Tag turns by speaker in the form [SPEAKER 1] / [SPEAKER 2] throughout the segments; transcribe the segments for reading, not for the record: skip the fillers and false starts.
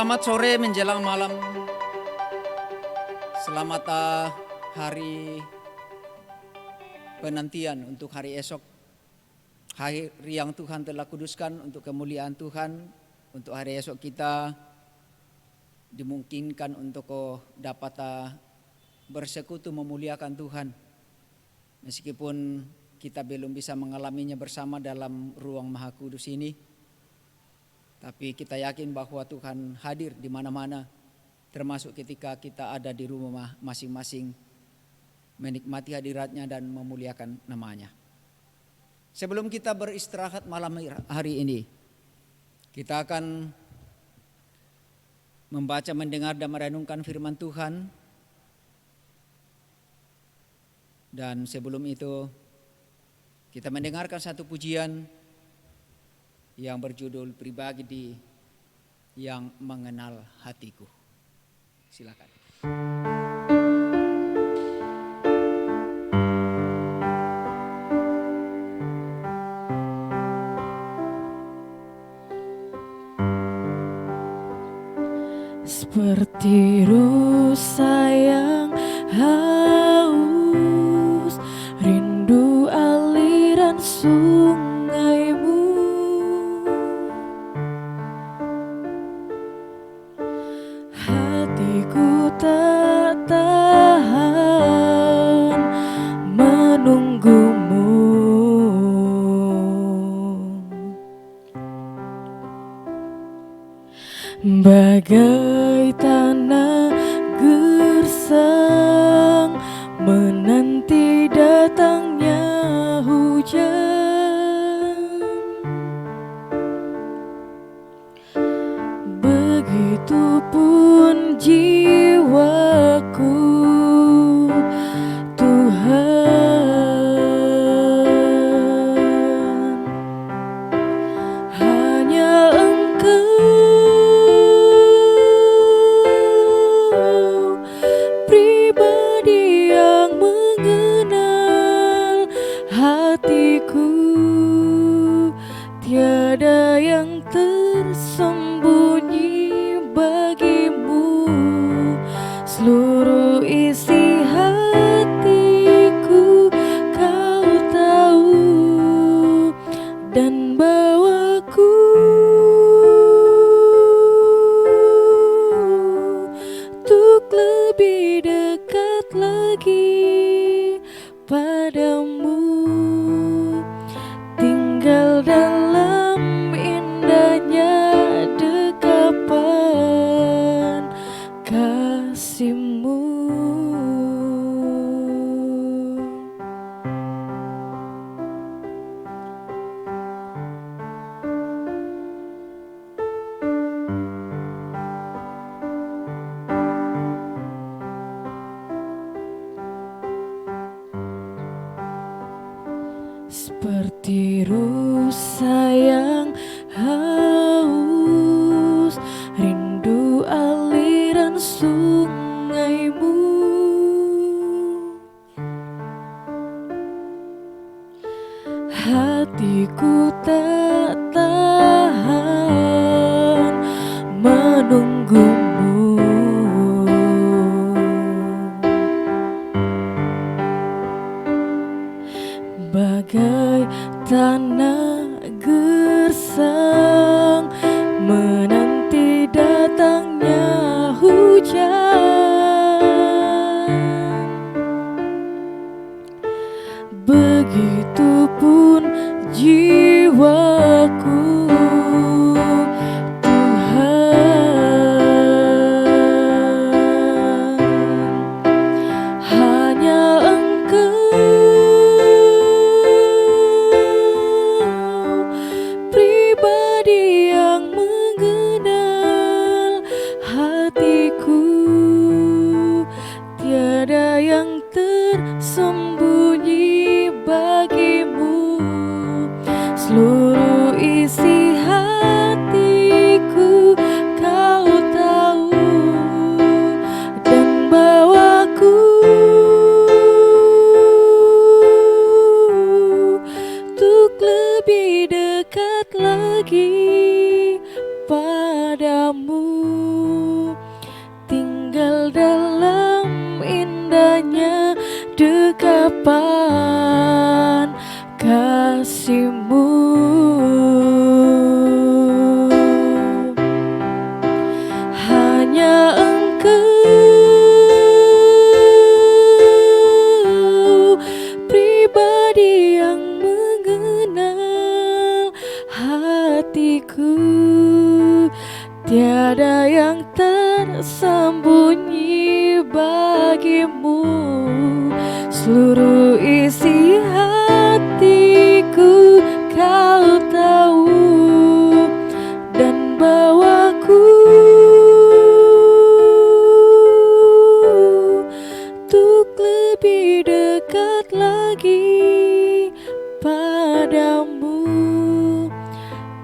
[SPEAKER 1] Selamat sore menjelang malam. Selamat hari penantian untuk hari esok. Hari yang Tuhan telah kuduskan untuk kemuliaan Tuhan. Untuk hari esok kita dimungkinkan untuk dapat bersekutu memuliakan Tuhan. Meskipun kita belum bisa mengalaminya bersama dalam ruang Maha Kudus ini, tapi kita yakin bahwa Tuhan hadir di mana-mana, termasuk ketika kita ada di rumah masing-masing, menikmati hadiratnya dan memuliakan namanya. Sebelum kita beristirahat malam hari ini, kita akan membaca, mendengar dan merenungkan firman Tuhan. Dan sebelum itu, kita mendengarkan satu pujian yang berjudul Pribadi yang Mengenal Hatiku. Silakan.
[SPEAKER 2] Seperti rusa yang haus, rindu aliran sungaimu, hatiku tak tahan menunggumu. Bagai tanah gersang menanti datangnya hujan, begitupun jiwaku, Tuhan. Hanya Engkau pribadi yang mengenal hatiku, tiada yang tersembunyi bagimu. Seluruh isi hatiku Kau tahu, dan bawaku untuk lebih dekat lagi padamu, tinggal dalam indahnya dekapan kasih-Mu. Seperti rusa yang haus, rindu aliran sungaimu, hatiku tak tahan menunggumu. Bagai tanah gersang menanti datangnya hujan, begitupun jiwaku, Tuhan. Hanya Engkau pribadi yang mengenal hatiku, tiada yang tersembunyi bagimu. Seluruh isi hatiku Kau tahu, dan bawaku untuk lebih dekat lagi padamu. indahnya dekapan kasih-Mu. Hanya Engkau pribadi yang mengenal hatiku. Tiada yang tersembunyi bagimu. Seluruh isi hatiku Kau tahu, dan bawaku untuk lebih dekat lagi padamu,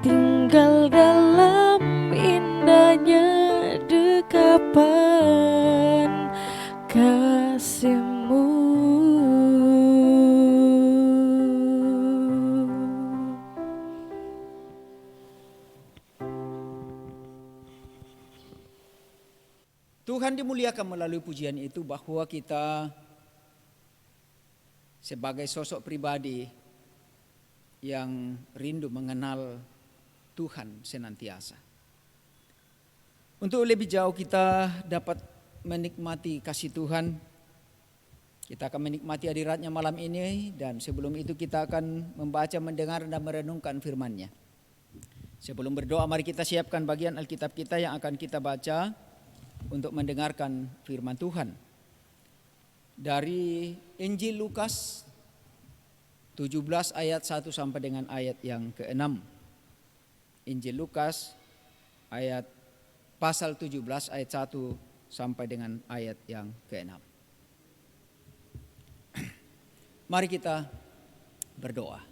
[SPEAKER 2] tinggal dalam indahnya dekapan kasih-Mu.
[SPEAKER 1] Tuhan dimuliakan melalui pujian itu, bahwa kita sebagai sosok pribadi yang rindu mengenal Tuhan senantiasa. Untuk lebih jauh kita dapat menikmati kasih Tuhan, kita akan menikmati hadirat-Nya malam ini, dan sebelum itu kita akan membaca, mendengar, dan merenungkan firman-Nya. Sebelum berdoa, mari kita siapkan bagian Alkitab kita yang akan kita baca untuk mendengarkan firman Tuhan. Dari Injil Lukas 17 ayat 1 sampai dengan ayat yang ke-6. Injil Lukas pasal 17 ayat 1 sampai dengan ayat yang ke-6. Mari kita berdoa.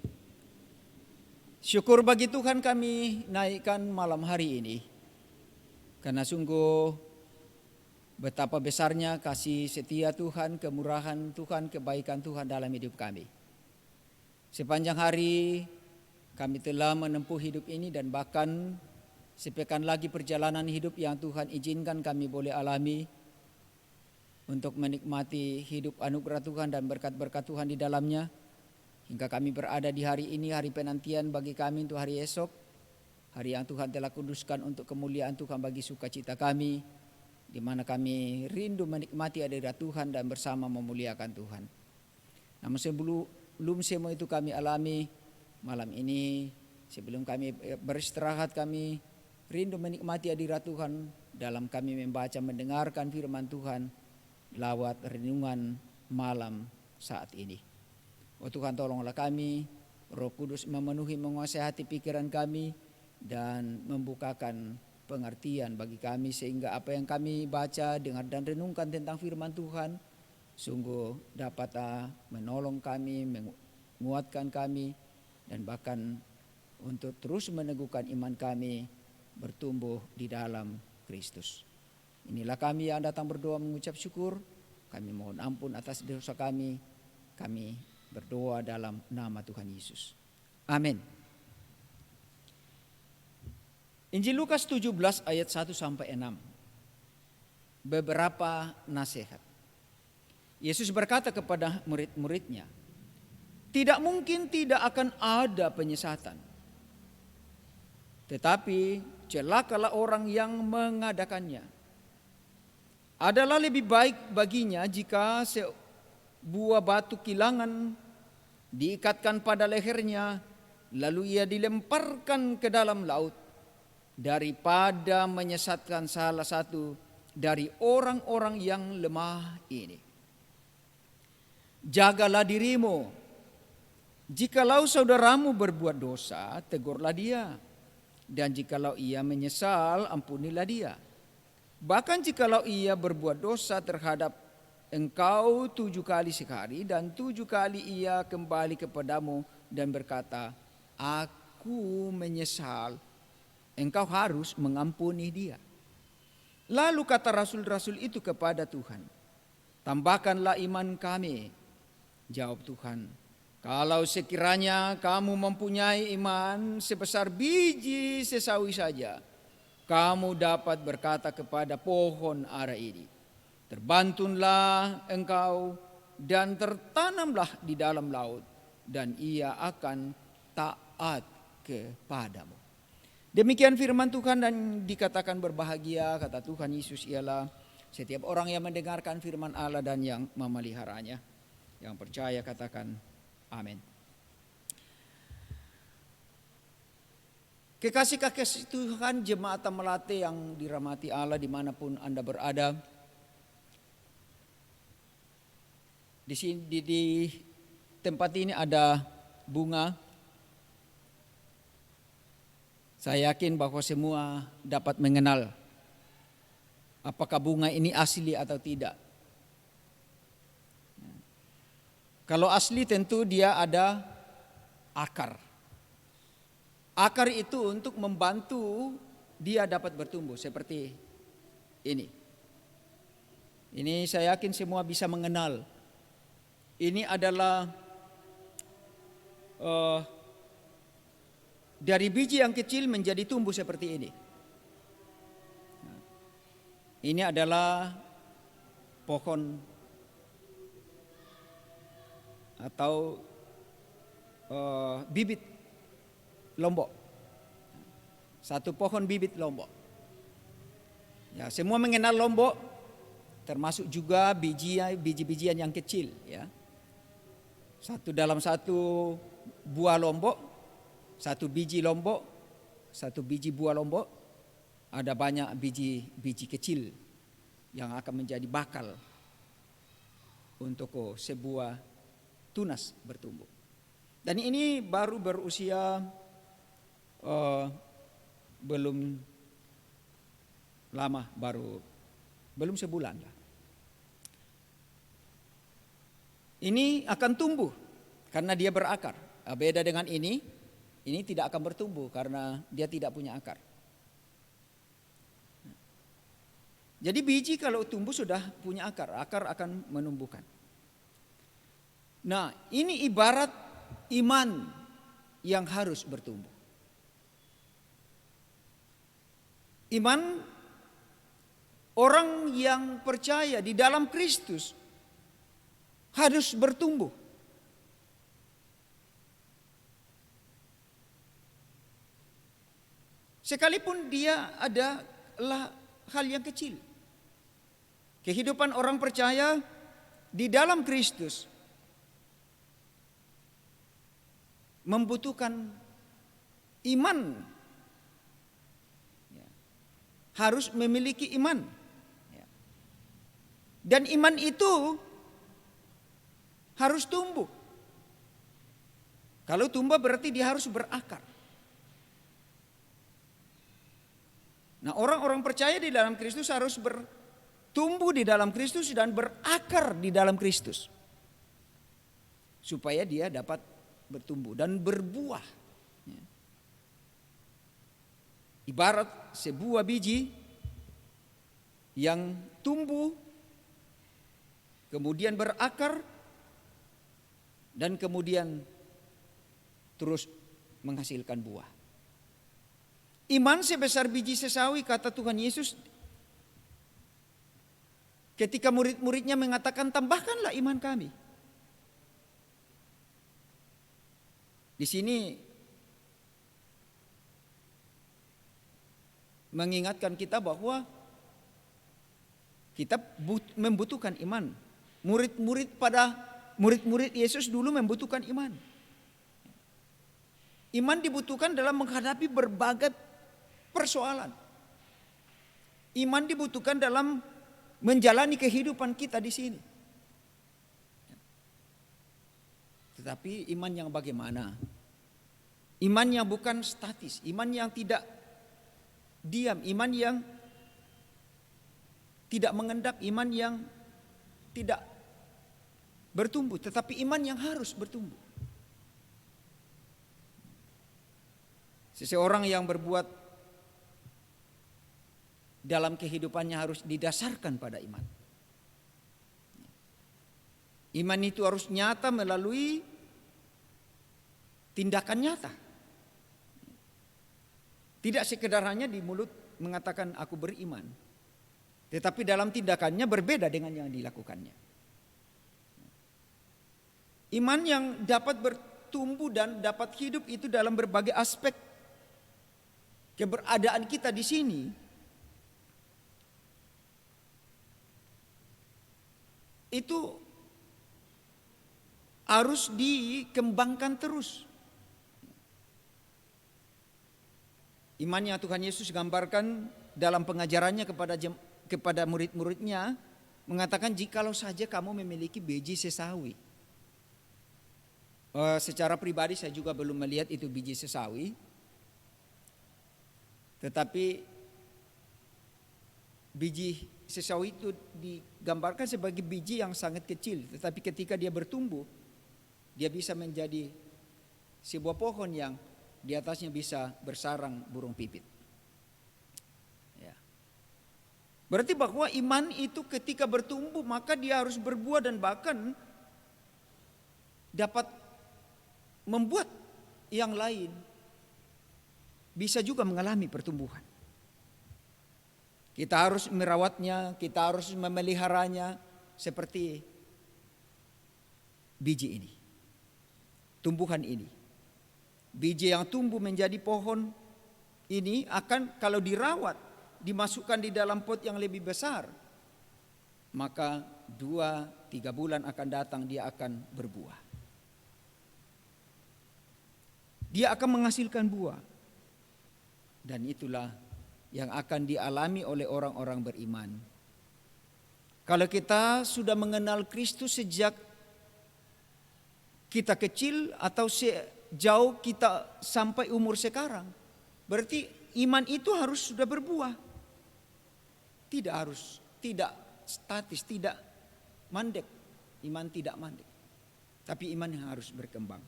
[SPEAKER 1] Syukur bagi Tuhan kami naikkan malam hari ini, karena sungguh betapa besarnya kasih setia Tuhan, kemurahan Tuhan, kebaikan Tuhan dalam hidup kami. Sepanjang hari kami telah menempuh hidup ini, dan bahkan sepekan lagi perjalanan hidup yang Tuhan izinkan kami boleh alami untuk menikmati hidup anugerah Tuhan dan berkat-berkat Tuhan di dalamnya. Hingga kami berada di hari ini, hari penantian bagi kami untuk hari esok, hari yang Tuhan telah kuduskan untuk kemuliaan Tuhan bagi sukacita kami, di mana kami rindu menikmati hadirat Tuhan dan bersama memuliakan Tuhan. Namun sebelum semua itu kami alami malam ini, sebelum kami beristirahat, kami rindu menikmati hadirat Tuhan dalam kami membaca, mendengarkan firman Tuhan lewat renungan malam saat ini. Oh Tuhan, tolonglah kami, Roh Kudus memenuhi, menguasai hati pikiran kami, dan membukakan pengertian bagi kami, sehingga apa yang kami baca, dengar, dan renungkan tentang firman Tuhan sungguh dapat menolong kami, menguatkan kami, dan bahkan untuk terus meneguhkan iman kami bertumbuh di dalam Kristus. Inilah kami yang datang berdoa mengucap syukur. Kami mohon ampun atas dosa kami. Kami berdoa dalam nama Tuhan Yesus. Amin. Injil Lukas 17 ayat 1 sampai 6. Beberapa nasihat. Yesus berkata kepada murid-muridnya, tidak mungkin tidak akan ada penyesatan. Tetapi celakalah orang yang mengadakannya. Adalah lebih baik baginya jika sebuah batu kilangan diikatkan pada lehernya, lalu ia dilemparkan ke dalam laut, daripada menyesatkan salah satu dari orang-orang yang lemah ini. Jagalah dirimu. Jikalau saudaramu berbuat dosa, tegurlah dia. Dan jikalau ia menyesal, ampunilah dia. Bahkan jikalau ia berbuat dosa terhadap engkau 7 kali sehari, dan 7 kali ia kembali kepadamu dan berkata, aku menyesal, engkau harus mengampuni dia. Lalu kata rasul-rasul itu kepada Tuhan, tambahkanlah iman kami. Jawab Tuhan, kalau sekiranya kamu mempunyai iman sebesar biji sesawi saja, kamu dapat berkata kepada pohon ara ini, Terbantunlah engkau dan tertanamlah di dalam laut, dan ia akan taat kepadamu. Demikian firman Tuhan, dan dikatakan berbahagia, kata Tuhan Yesus, ialah setiap orang yang mendengarkan firman Allah dan yang memeliharanya. Yang percaya katakan amin. Kekasih-kekasih Tuhan, jemaat Melate yang dirahmati Allah dimanapun Anda berada. Di tempat ini ada bunga. Saya yakin bahwa semua dapat mengenal apakah bunga ini asli atau tidak. Kalau asli tentu dia ada akar. Akar itu untuk membantu dia dapat bertumbuh seperti ini. Ini saya yakin semua bisa mengenal. Ini adalah dari biji yang kecil menjadi tumbuh seperti ini. Ini adalah pohon atau bibit lombok. Satu pohon bibit lombok. Ya, semua mengenal lombok, termasuk juga biji-bijian yang kecil. Ya, dalam satu buah lombok, satu biji lombok, satu biji buah lombok, ada banyak biji kecil yang akan menjadi bakal untuk sebuah tunas bertumbuh. Dan ini baru berusia belum lama, belum sebulan lah. Ini akan tumbuh karena dia berakar. Beda dengan ini tidak akan bertumbuh karena dia tidak punya akar. Jadi biji kalau tumbuh sudah punya akar akan menumbuhkan. Nah, ini ibarat iman yang harus bertumbuh. Iman orang yang percaya di dalam Kristus harus bertumbuh. Sekalipun dia adalah hal yang kecil. Kehidupan orang percaya di dalam Kristus membutuhkan iman. Harus memiliki iman. Dan iman itu harus tumbuh. Kalau tumbuh berarti dia harus berakar. Nah, orang-orang percaya di dalam Kristus harus bertumbuh di dalam Kristus dan berakar di dalam Kristus. Supaya dia dapat bertumbuh dan berbuah. Ibarat sebuah biji yang tumbuh, kemudian berakar, dan kemudian terus menghasilkan buah. Iman sebesar biji sesawi, kata Tuhan Yesus. Ketika murid-muridnya mengatakan, tambahkanlah iman kami. Di sini mengingatkan kita bahwa kita membutuhkan iman. Murid-murid Yesus dulu membutuhkan iman. Iman dibutuhkan dalam menghadapi berbagai persoalan. Iman dibutuhkan dalam menjalani kehidupan kita di sini. Tetapi iman yang bagaimana? Iman yang bukan statis, iman yang tidak diam, iman yang tidak mengendap, iman yang tidak bertumbuh, tetapi iman yang harus bertumbuh. Seseorang yang berbuat dalam kehidupannya harus didasarkan pada iman. Iman itu harus nyata melalui tindakan nyata. Tidak sekedar hanya di mulut mengatakan aku beriman. Tetapi dalam tindakannya berbeda dengan yang dilakukannya. Iman yang dapat bertumbuh dan dapat hidup itu dalam berbagai aspek keberadaan kita di sini. Itu harus dikembangkan terus. Iman yang Tuhan Yesus gambarkan dalam pengajarannya kepada murid-muridnya, mengatakan jikalau saja kamu memiliki biji sesawi. Secara pribadi saya juga belum melihat itu biji sesawi. Tetapi biji sesawi itu digambarkan sebagai biji yang sangat kecil. Tetapi ketika dia bertumbuh, dia bisa menjadi sebuah pohon yang di atasnya bisa bersarang burung pipit. Ya. Berarti bahwa iman itu ketika bertumbuh maka dia harus berbuah dan bahkan dapat membuat yang lain bisa juga mengalami pertumbuhan. Kita harus merawatnya, kita harus memeliharanya seperti biji ini, tumbuhan ini. Biji yang tumbuh menjadi pohon ini akan kalau dirawat, dimasukkan di dalam pot yang lebih besar, maka 2-3 bulan akan datang dia akan berbuah. Dia akan menghasilkan buah. Dan itulah yang akan dialami oleh orang-orang beriman. Kalau kita sudah mengenal Kristus sejak kita kecil atau jauh kita sampai umur sekarang, berarti iman itu harus sudah berbuah. Tidak statis, tidak mandek. Iman tidak mandek. Tapi iman yang harus berkembang.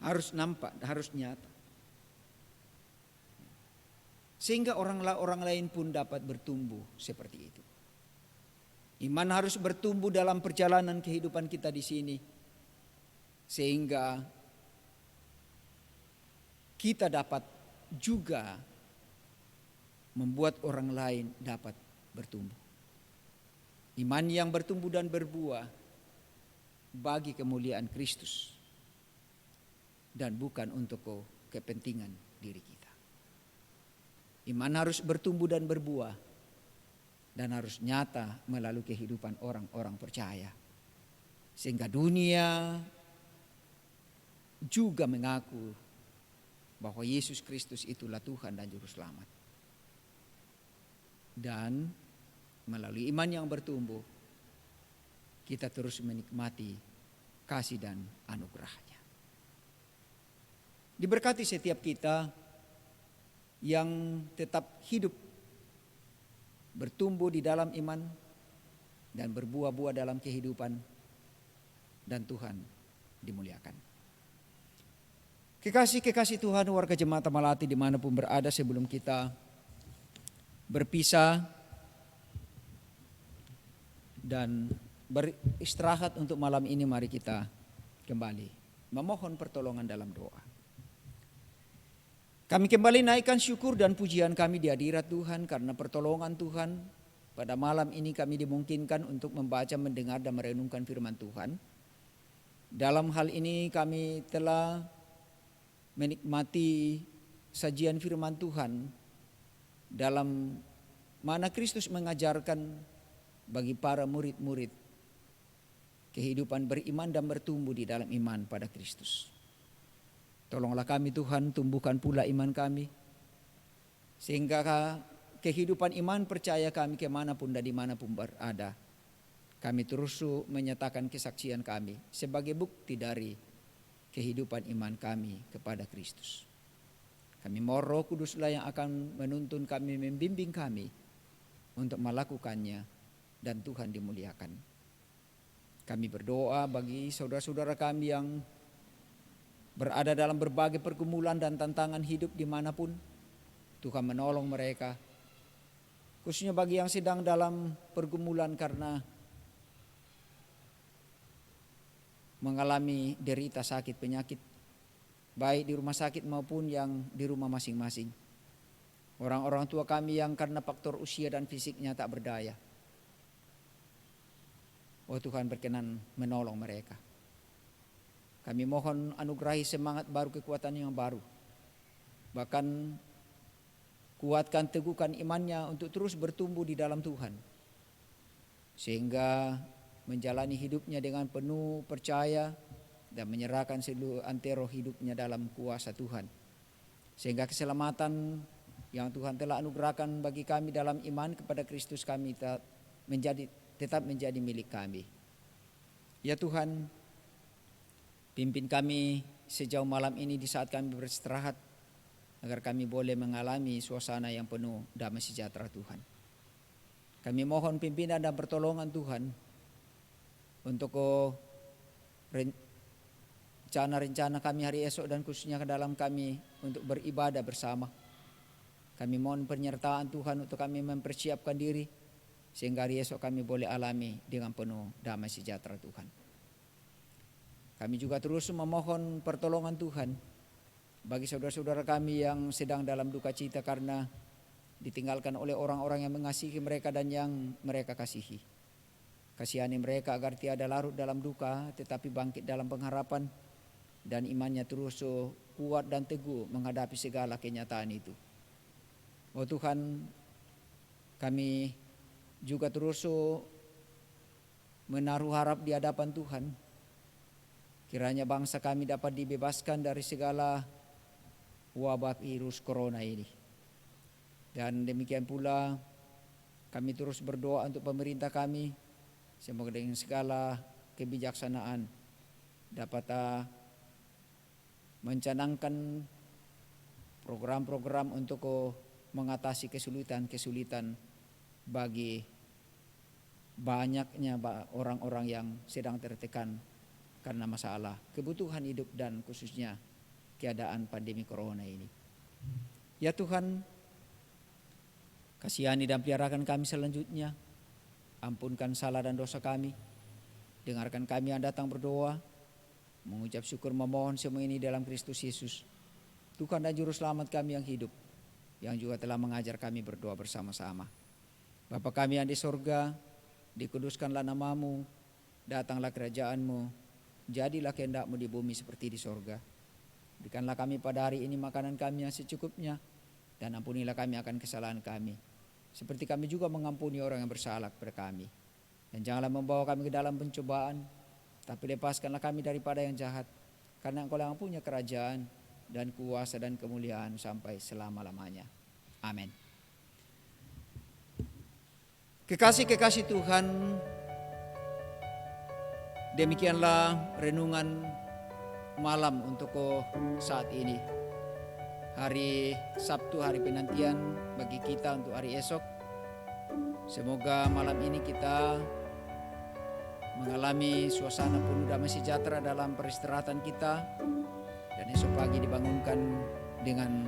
[SPEAKER 1] Harus nampak, harus nyata. Sehingga orang lain pun dapat bertumbuh seperti itu. Iman harus bertumbuh dalam perjalanan kehidupan kita di sini. Sehingga kita dapat juga membuat orang lain dapat bertumbuh. Iman yang bertumbuh dan berbuah bagi kemuliaan Kristus dan bukan untuk kepentingan diri kita. Iman harus bertumbuh dan berbuah dan harus nyata melalui kehidupan orang-orang percaya. Sehingga dunia juga mengaku bahwa Yesus Kristus itulah Tuhan dan Juru Selamat. Dan melalui iman yang bertumbuh, kita terus menikmati kasih dan anugerah-Nya. Diberkati setiap kita yang tetap hidup, bertumbuh di dalam iman, dan berbuah-buah dalam kehidupan, dan Tuhan dimuliakan. Kekasih-kekasih Tuhan, warga Jemaat Malati dimanapun berada, sebelum kita berpisah dan beristirahat untuk malam ini, mari kita kembali memohon pertolongan dalam doa. Kami kembali naikkan syukur dan pujian kami di hadirat Tuhan karena pertolongan Tuhan. Pada malam ini kami dimungkinkan untuk membaca, mendengar dan merenungkan firman Tuhan. Dalam hal ini kami telah menikmati sajian firman Tuhan dalam mana Kristus mengajarkan bagi para murid-murid kehidupan beriman dan bertumbuh di dalam iman pada Kristus. Tolonglah kami Tuhan, tumbuhkan pula iman kami, sehingga kehidupan iman percaya kami kemanapun dan dimanapun berada, kami terus menyatakan kesaksian kami sebagai bukti dari kehidupan iman kami kepada Kristus. Kami mohon Roh Kuduslah yang akan menuntun kami, membimbing kami untuk melakukannya, dan Tuhan dimuliakan. Kami berdoa bagi saudara-saudara kami yang berada dalam berbagai pergumulan dan tantangan hidup dimanapun. Tuhan menolong mereka, khususnya bagi yang sedang dalam pergumulan karena mengalami derita sakit penyakit, baik di rumah sakit maupun yang di rumah masing-masing. Orang-orang tua kami yang karena faktor usia dan fisiknya tak berdaya. Oh Tuhan, berkenan menolong mereka. Kami mohon anugerahi semangat baru, kekuatan yang baru. Bahkan kuatkan, teguhkan imannya untuk terus bertumbuh di dalam Tuhan. Sehingga menjalani hidupnya dengan penuh percaya dan menyerahkan seluruh antero hidupnya dalam kuasa Tuhan. Sehingga keselamatan yang Tuhan telah anugerahkan bagi kami dalam iman kepada Kristus kami tetap menjadi milik kami. Ya Tuhan, pimpin kami sejauh malam ini di saat kami beristirahat, agar kami boleh mengalami suasana yang penuh damai sejahtera Tuhan. Kami mohon pimpinan dan pertolongan Tuhan untuk rencana-rencana kami hari esok, dan khususnya ke dalam kami untuk beribadah bersama. Kami mohon penyertaan Tuhan untuk kami mempersiapkan diri, sehingga hari esok kami boleh alami dengan penuh damai sejahtera Tuhan. Kami juga terus memohon pertolongan Tuhan bagi saudara-saudara kami yang sedang dalam duka cita karena ditinggalkan oleh orang-orang yang mengasihi mereka dan yang mereka kasihi. Kasihani mereka agar tiada larut dalam duka, tetapi bangkit dalam pengharapan, dan imannya terus kuat dan teguh menghadapi segala kenyataan itu. Oh Tuhan, kami juga terus menaruh harap di hadapan Tuhan. Kiranya bangsa kami dapat dibebaskan dari segala wabah virus corona ini. Dan demikian pula kami terus berdoa untuk pemerintah kami, semoga dengan segala kebijaksanaan dapat mencanangkan program-program untuk mengatasi kesulitan-kesulitan bagi banyaknya orang-orang yang sedang tertekan karena masalah kebutuhan hidup dan khususnya keadaan pandemi corona ini. Ya Tuhan, kasihani dan peliharakan kami selanjutnya. Ampunkan salah dan dosa kami. Dengarkan kami yang datang berdoa, mengucap syukur memohon semua ini dalam Kristus Yesus, Tuhan dan Juru Selamat kami yang hidup, yang juga telah mengajar kami berdoa bersama-sama. Bapa kami yang di sorga, dikuduskanlah namamu, datanglah kerajaanmu, jadilah kehendak-mu di bumi seperti di sorga. Berikanlah kami pada hari ini makanan kami yang secukupnya, dan ampunilah kami akan kesalahan kami, seperti kami juga mengampuni orang yang bersalah kepada kami. Dan janganlah membawa kami ke dalam pencobaan, tapi lepaskanlah kami daripada yang jahat, karena Engkau yang punya kerajaan dan kuasa dan kemuliaan sampai selama-lamanya. Amin. Kekasih-kekasih Tuhan, demikianlah renungan malam untuk saat ini. Hari Sabtu, hari penantian bagi kita untuk hari esok. Semoga malam ini kita mengalami suasana penuh damai sejahtera dalam peristirahatan kita, dan esok pagi dibangunkan dengan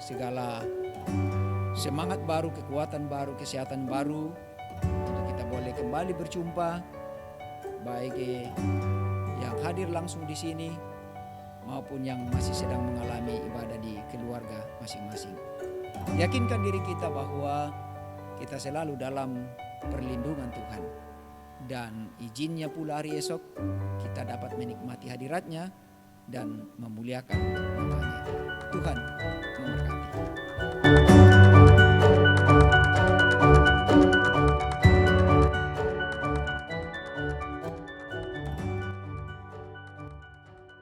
[SPEAKER 1] segala semangat baru, kekuatan baru, kesehatan baru, untuk kita boleh kembali berjumpa, baik yang hadir langsung di sini maupun yang masih sedang mengalami ibadah di keluarga masing-masing. Yakinkan diri kita bahwa kita selalu dalam perlindungan Tuhan, dan izinnya pula hari esok kita dapat menikmati hadiratnya dan memuliakan namanya. Tuhan memberkati.